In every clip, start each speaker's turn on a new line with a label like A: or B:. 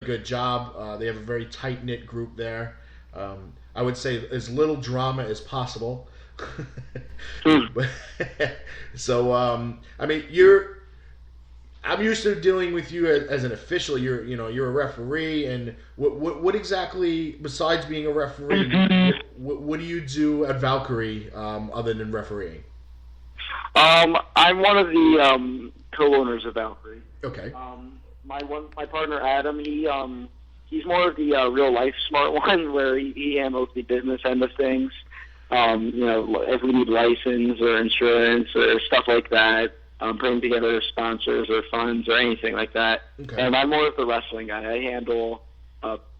A: good job. They have a very tight-knit group there. I would say as little drama as possible. So, I mean, I'm used to dealing with you as an official. You're a referee, and what exactly, besides being a referee, what do you do at Valkyrie other than refereeing?
B: I'm one of the co-owners of Valkyrie.
A: Okay.
B: My partner Adam, he's more of the real life smart one, where he handles the business end of things. If we need license or insurance or stuff like that, putting together sponsors or funds or anything like that. Okay. And I'm more of the wrestling guy. I handle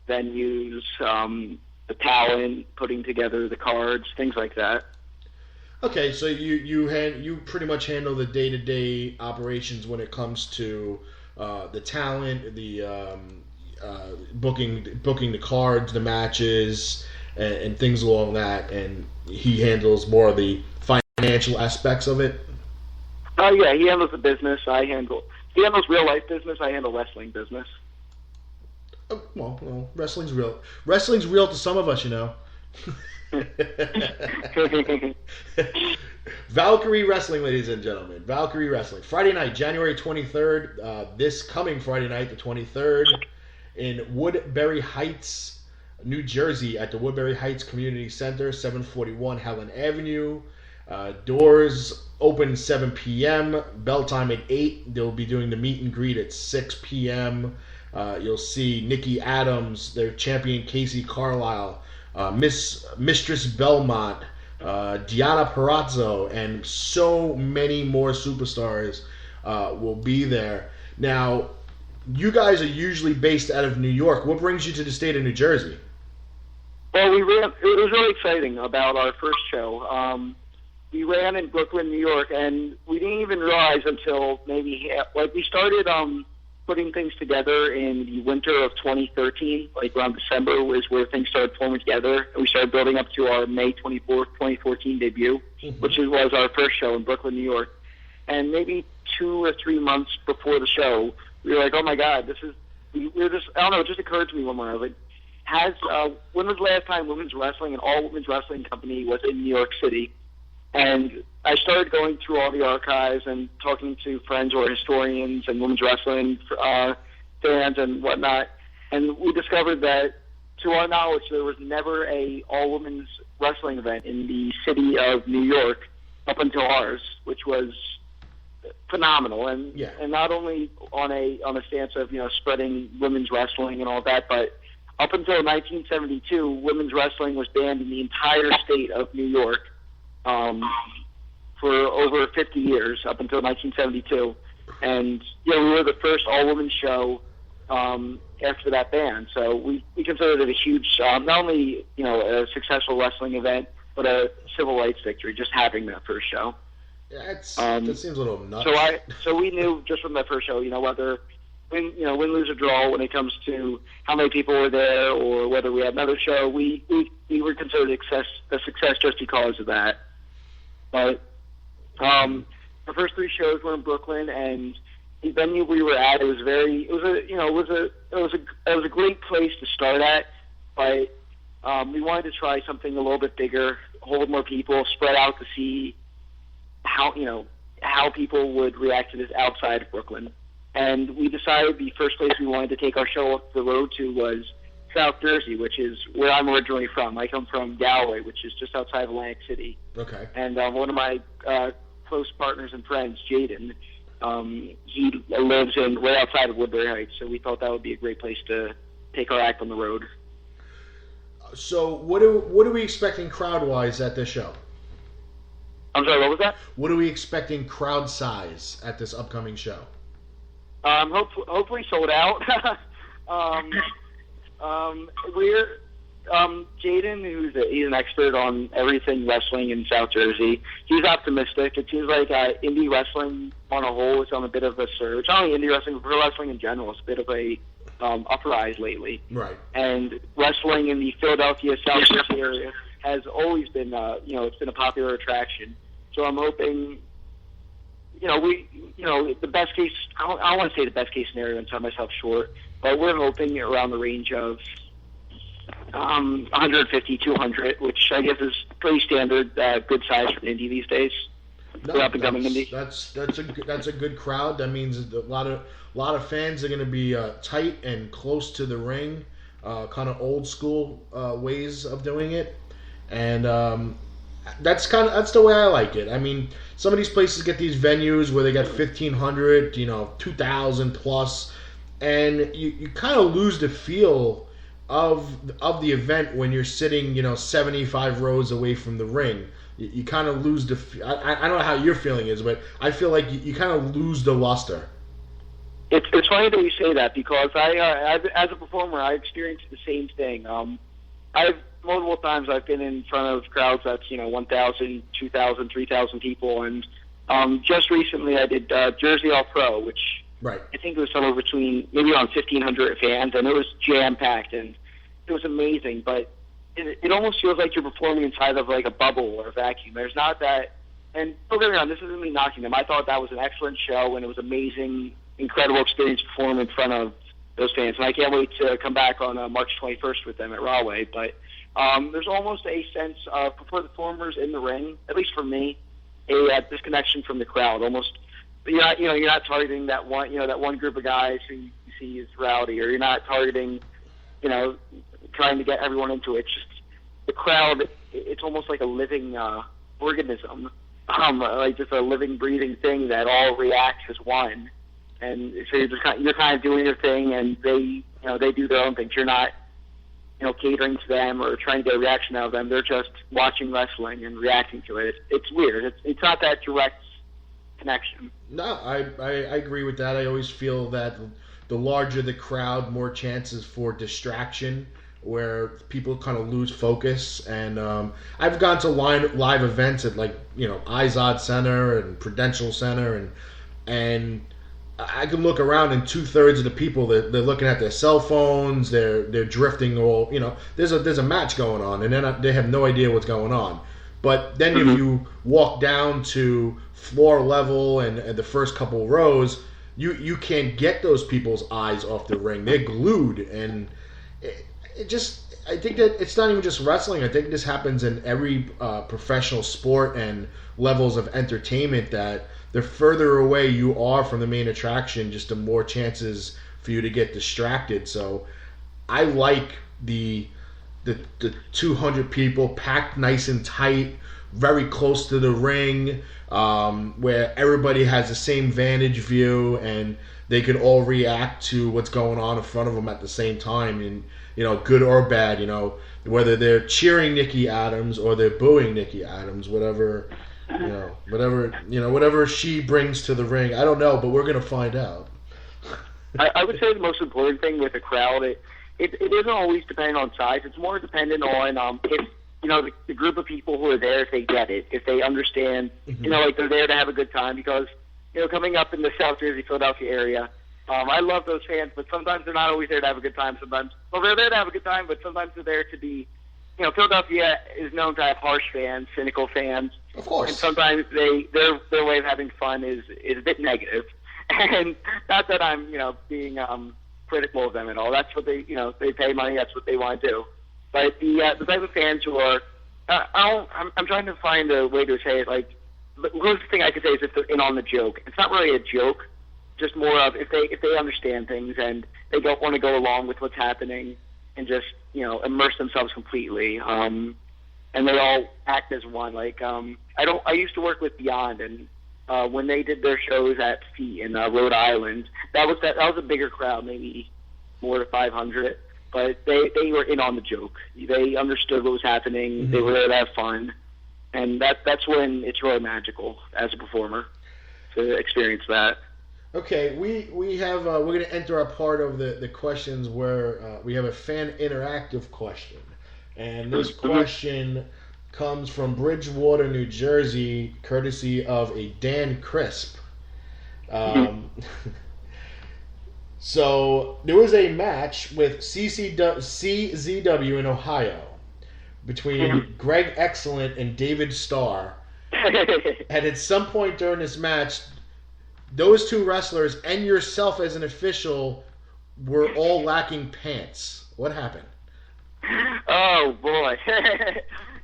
B: venues, the talent, putting together the cards, things like that.
A: Okay, so you pretty much handle the day-to-day operations when it comes to the talent, the booking the cards, the matches, and things along that, and he handles more of the financial aspects of it.
B: Oh yeah, he handles the business. He handles real life business. I handle wrestling business.
A: Oh, well, wrestling's real. Wrestling's real to some of us, you know. Valkyrie Wrestling, ladies and gentlemen. Valkyrie Wrestling. Friday night, January 23rd. This coming Friday night, the 23rd, in Woodbury Heights, New Jersey, at the Woodbury Heights Community Center, 741 Helen Avenue. Doors open 7 p.m. Bell time at 8. They'll be doing the meet and greet at 6 p.m. You'll see Nikki Addams, their champion Casey Carlisle, Mistress Belmont, Diana Perazzo, and so many more superstars will be there. Now, you guys are usually based out of New York. What brings you to the state of New Jersey?
B: Well, it was really exciting about our first show. We ran in Brooklyn, New York, and we didn't even realize until maybe we started putting things together in the winter of 2013, like around December was where things started forming together, and we started building up to our May 24th, 2014 debut, which was our first show in Brooklyn, New York. And maybe 2 or 3 months before the show, we were like, oh my God, it just occurred to me one morning. I was like, when was the last time women's wrestling, an all women's wrestling company, was in New York City? And I started going through all the archives and talking to friends who are historians and women's wrestling fans and whatnot. And we discovered that, to our knowledge, there was never a all-women's wrestling event in the city of New York up until ours, which was phenomenal. And not only on a stance of spreading women's wrestling and all that, but up until 1972, women's wrestling was banned in the entire state of New York. For over 50 years, up until 1972. And, we were the first all-women show after that ban. So we considered it a huge, not only, a successful wrestling event, but a civil rights victory, just having that first show.
A: Yeah, that seems a little nuts.
B: So we knew just from that first show, whether win, lose, or draw when it comes to how many people were there or whether we had another show, we were considered a success just because of that. But our first 3 shows were in Brooklyn, and the venue we were at, it was a great place to start at. But we wanted to try something a little bit bigger, hold more people, spread out to see how people would react to this outside of Brooklyn. And we decided the first place we wanted to take our show up the road to was South Jersey, which is where I'm originally from. I come from Galway, which is just outside of Atlantic City.
A: Okay.
B: And one of my close partners and friends, Jaden, he lives right outside of Woodbury Heights, so we thought that would be a great place to take our act on the road.
A: So what are we expecting crowd-wise at this show?
B: I'm sorry, what was that?
A: What are we expecting crowd size at this upcoming show?
B: Hopefully sold out. We're Jaden, he's an expert on everything wrestling in South Jersey. He's optimistic. It seems like indie wrestling on a whole is on a bit of a surge. Not only indie wrestling, but pro wrestling in general is a bit of a uprise lately.
A: Right.
B: And wrestling in the Philadelphia, South Jersey area has always been, it's been a popular attraction. So I'm hoping, the best case, I don't want to say the best case scenario and sell myself short, but we're hoping around the range of 150, 200, which I guess is pretty standard, good size for an indie these days.
A: No, that's a good crowd. That means a lot of fans are going to be tight and close to the ring, kind of old school ways of doing it, and that's the way I like it. I mean, some of these places get these venues where they got 1,500, 2,000 plus, and you kind of lose the feel of the event when you're sitting 75 rows away from the ring. You kind of lose the. I don't know how your feeling is, but I feel like you kind of lose the luster.
B: It's funny that you say that because I as a performer, I experienced the same thing. I've multiple times I've been in front of crowds that's 1,000, 2,000, 3,000 people, and just recently I did Jersey All Pro, which
A: right.
B: I think it was somewhere between maybe around 1,500 fans, and it was jam packed and it was amazing, but. It almost feels like you're performing inside of like a bubble or a vacuum. There's not that, and don't get me wrong, this isn't me knocking them. I thought that was an excellent show, and it was amazing, incredible experience to perform in front of those fans. And I can't wait to come back on March 21st with them at Rahway. But there's almost a sense of, for the performers in the ring, at least for me, a disconnection from the crowd. Almost, you're not targeting that one group of guys who you see is rowdy, or you're not targeting, trying to get everyone into it. It's just the crowd. It's almost like a living organism, like just a living, breathing thing that all reacts as one. And so you're kind of doing your thing, and they do their own things. You're not catering to them or trying to get a reaction out of them. They're just watching wrestling and reacting to it. It's weird. It's not that direct connection.
A: No, I agree with that. I always feel that the larger the crowd, more chances for distraction, where people kind of lose focus. And I've gone to live events at Izod Center and Prudential Center, and I can look around and 2/3 of the people they're looking at their cell phones, they're drifting all. There's a match going on, and then they have no idea what's going on. But then if you walk down to floor level and the first couple rows, you can't get those people's eyes off the ring. They're glued, and I think that it's not even just wrestling. I think this happens in every professional sport and levels of entertainment, that the further away you are from the main attraction, just the more chances for you to get distracted. So I like the 200 people packed nice and tight, very close to the ring, where everybody has the same vantage view and they can all react to what's going on in front of them at the same time, and good or bad, whether they're cheering Nikki Addams or they're booing Nikki Addams, whatever she brings to the ring. I don't know, but we're gonna find out.
B: I would say the most important thing with a crowd, it isn't always dependent on size. It's more dependent on if the group of people who are there, if they get it, if they understand, they're there to have a good time. Because coming up in the South Jersey, Philadelphia area, I love those fans, but sometimes they're not always there to have a good time. They're there to have a good time, but sometimes they're there to be, Philadelphia is known to have harsh fans, cynical fans.
A: Of course.
B: And sometimes their way of having fun is a bit negative. And not that I'm, being critical of them at all. That's what they pay money. That's what they want to do. But the type of fans who are, I'm trying to find a way to say it. Like, the closest thing I could say is if they're in on the joke. It's not really a joke, just more of if they understand things and they don't want to go along with what's happening and just immerse themselves completely. And they all act as one. Like I used to work with Beyond, and when they did their shows at Feet in Rhode Island, that was a bigger crowd, maybe 400 to 500. But they were in on the joke. They understood what was happening. Mm-hmm. They were there to have fun, and that's when it's really magical as a performer to experience that.
A: Okay, we have we're going to enter our part of the questions where we have a fan interactive question, and this question comes from Bridgewater, New Jersey, courtesy of a Dan Crisp. So there was a match with CZW in Ohio between Greg Excellent and David Starr. And at some point during this match, those two wrestlers and yourself as an official were all lacking pants. What happened?
B: Oh boy,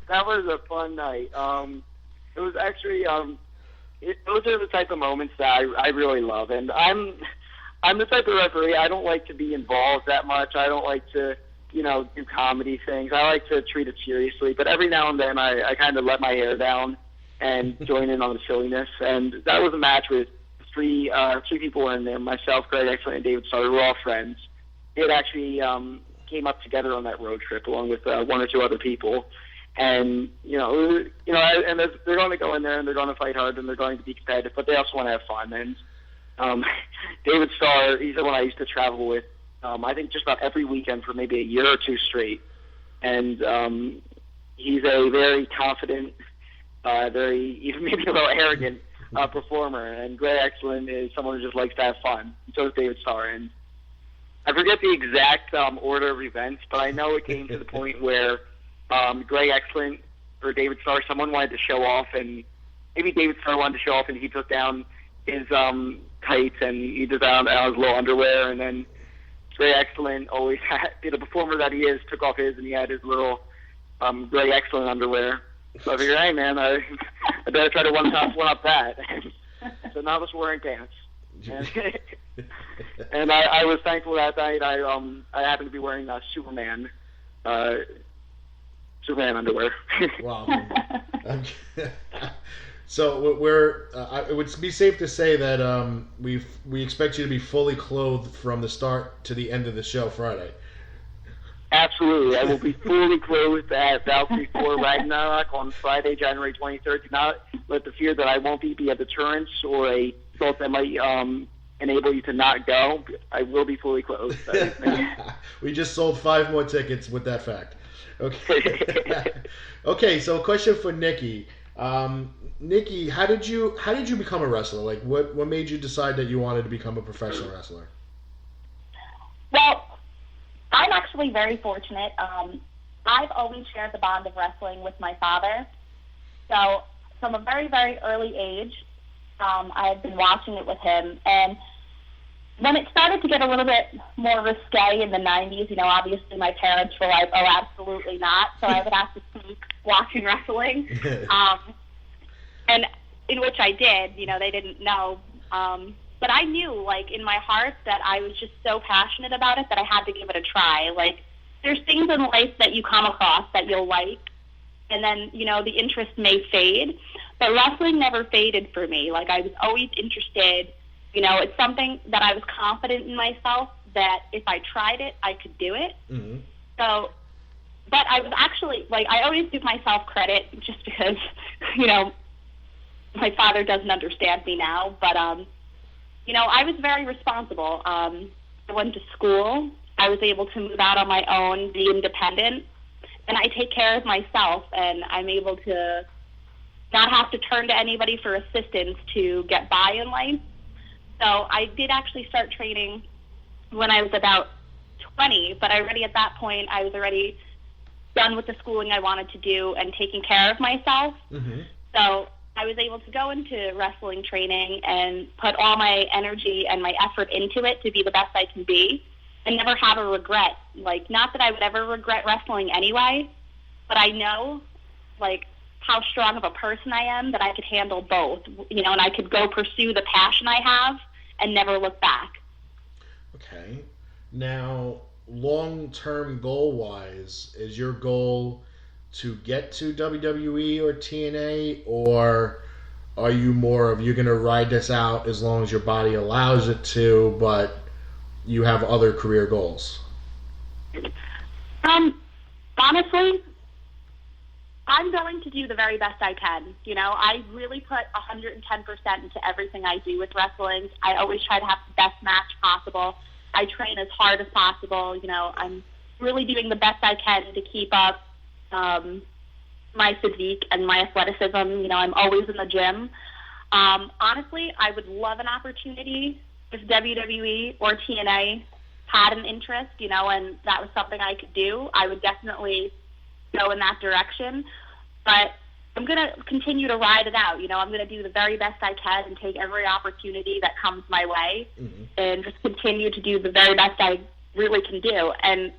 B: that was a fun night. It was actually those are the type of moments that I really love, and I'm the type of referee. I don't like to be involved that much. I don't like to do comedy things. I like to treat it seriously, but every now and then I kind of let my hair down and join in on the silliness. And that was a match with three people in there: myself, Greg Excellent, and David Starr. We were all friends. It actually came up together on that road trip along with one or two other people. And and they're going to go in there and they're going to fight hard and they're going to be competitive, but they also want to have fun. And David Starr, he's the one I used to travel with. I think just about every weekend for maybe a year or two straight. And he's a very confident, even maybe a little arrogant performer. And Greg Excellent is someone who just likes to have fun. And so is David Starr. And I forget the exact order of events, but I know it came to the point where Greg Excellent or David Starr, someone wanted to show off, and maybe David Starr wanted to show off, and he took down his tights and he took down his little underwear, and then Greg Excellent always had, the performer that he is, took off his, and he had his little Greg Excellent underwear. So I figured, hey man, I better try to one up that. So now I was wearing pants. And I was thankful that night. I happened to be wearing Superman underwear.
A: Wow. So it would be safe to say that we expect you to be fully clothed from the start to the end of the show Friday.
B: Absolutely. I will be fully clothed at Valkyrie 4 Ragnarok on Friday, January 23rd. Do not let the fear that I won't be a deterrence or a thought that might enable you to not go. I will be fully clothed.
A: We just sold 5 more tickets with that fact. Okay. Okay, so a question for Nikki. Nikki, how did you become a wrestler? Like, what made you decide that you wanted to become a professional wrestler?
C: Well, I'm actually very fortunate. I've always shared the bond of wrestling with my father. So from a very, very early age, I had been watching it with him. And when it started to get a little bit more risque in the 90s, obviously my parents were like, oh, absolutely not. So I would have to keep watching wrestling. And in which I did, they didn't know. But I knew, like, in my heart that I was just so passionate about it that I had to give it a try. Like, there's things in life that you come across that you'll like, and then, the interest may fade. But wrestling never faded for me. Like, I was always interested. It's something that I was confident in myself that if I tried it, I could do it. Mm-hmm. So, but I was actually, like, I always give myself credit just because, my father doesn't understand me now. But, I was very responsible. I went to school. I was able to move out on my own, be independent, and I take care of myself, and I'm able to not have to turn to anybody for assistance to get by in life. So I did actually start training when I was about 20, but already at that point I was already done with the schooling I wanted to do and taking care of myself. Mm-hmm. So I was able to go into wrestling training and put all my energy and my effort into it to be the best I can be and never have a regret. Like, not that I would ever regret wrestling anyway, but I know, like, how strong of a person I am that I could handle both, and I could go pursue the passion I have and never look back.
A: Okay. Now, long-term goal-wise, is your goal to get to WWE or TNA, or are you more of you're going to ride this out as long as your body allows it to, but you have other career goals?
C: Honestly, I'm going to do the very best I can. I really put 110% into everything I do with wrestling. I always try to have the best match possible. I train as hard as possible. I'm really doing the best I can to keep up my physique and my athleticism. I'm always in the gym. Honestly, I would love an opportunity if WWE or TNA had an interest, and that was something I could do. I would definitely go in that direction. But I'm going to continue to ride it out. I'm going to do the very best I can and take every opportunity that comes my way and just continue to do the very best I really can do. And